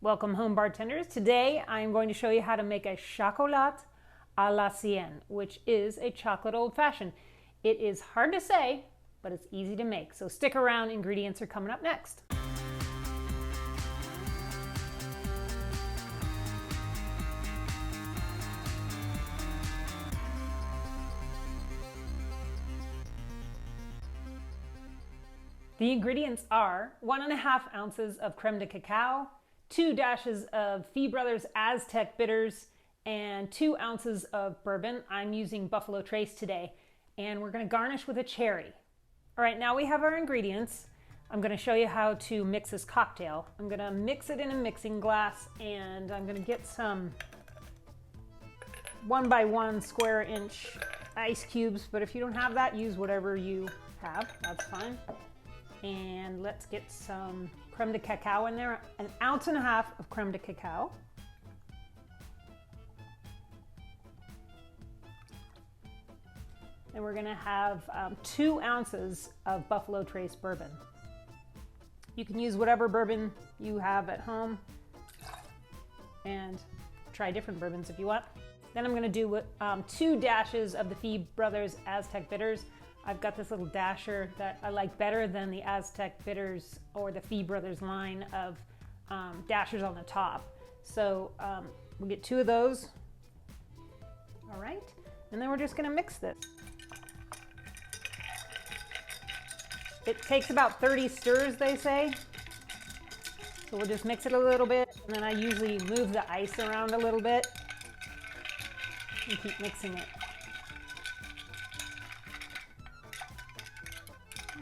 Welcome home, bartenders. Today I'm going to show you how to make a Chocolat A L'ancienne, which is a chocolate old-fashioned. It is hard to say, but it's easy to make. So stick around, ingredients are coming up next. The ingredients are 1.5 ounces of Crème De Cacao, 2 dashes of Fee Brothers Aztec bitters, and 2 ounces of bourbon. I'm using Buffalo Trace today, and we're going to garnish with a cherry. All right, now we have our ingredients. I'm going to show you how to mix this cocktail. I'm going to mix it in a mixing glass, and I'm going to get some 1x1 square inch ice cubes, but if you don't have that, use whatever you have, that's fine. And let's get some Crème De Cacao in there, 1.5 ounces of Crème De Cacao. And we're gonna have 2 ounces of Buffalo Trace bourbon. You can use whatever bourbon you have at home and try different bourbons if you want. Then I'm gonna do 2 dashes of the Fee Brothers Aztec bitters. I've got this little dasher that I like better than the Aztec bitters or the Fee Brothers line of dashers on the top. So we'll get 2 of those. All right, and then we're just gonna mix this. It takes about 30 stirs, they say. So we'll just mix it a little bit, and then I usually move the ice around a little bit and keep mixing it.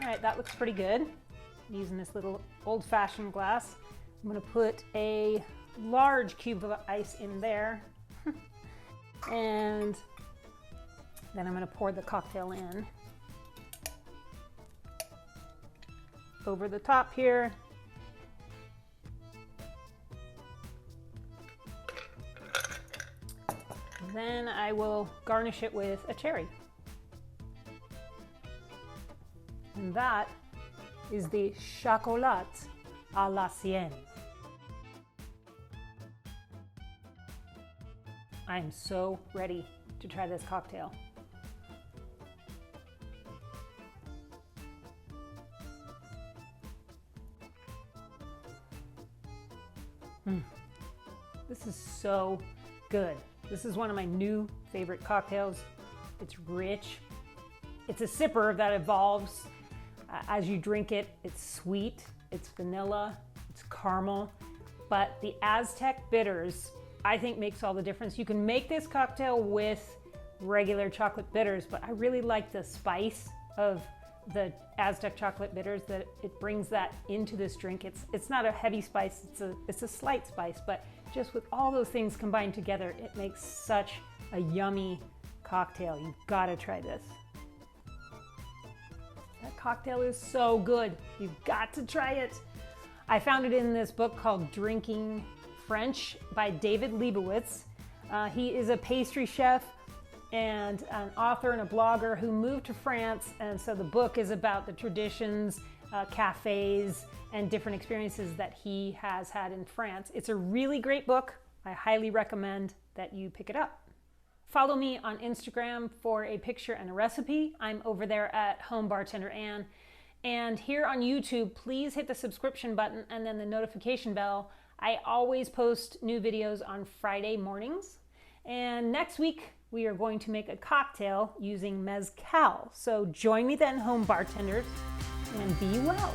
All right, that looks pretty good. I'm using this little old-fashioned glass. I'm gonna put a large cube of ice in there. And then I'm gonna pour the cocktail in. Over the top here. Then I will garnish it with a cherry. And that is the Chocolat A L'ancienne. I am so ready to try this cocktail. This is so good. This is one of my new favorite cocktails. It's rich. It's a sipper that evolves as you drink it. It's sweet, it's vanilla, it's caramel, but the Aztec bitters, I think, makes all the difference. You can make this cocktail with regular chocolate bitters, but I really like the spice of the Aztec chocolate bitters, that it brings that into this drink. It's not a heavy spice, it's a slight spice, but just with all those things combined together, it makes such a yummy cocktail. You've got to try this. That cocktail is so good. You've got to try it. I found it in this book called Drinking French by David Lebovitz. He is a pastry chef and an author and a blogger who moved to France, and so the book is about the traditions, cafes, and different experiences that he has had in France. It's a really great book. I highly recommend that you pick it up. Follow me on Instagram for a picture and a recipe. I'm over there at Home Bartender Ann. And here on YouTube, please hit the subscription button and then the notification bell. I always post new videos on Friday mornings. And next week, we are going to make a cocktail using Mezcal. So join me then, home bartenders, and be well.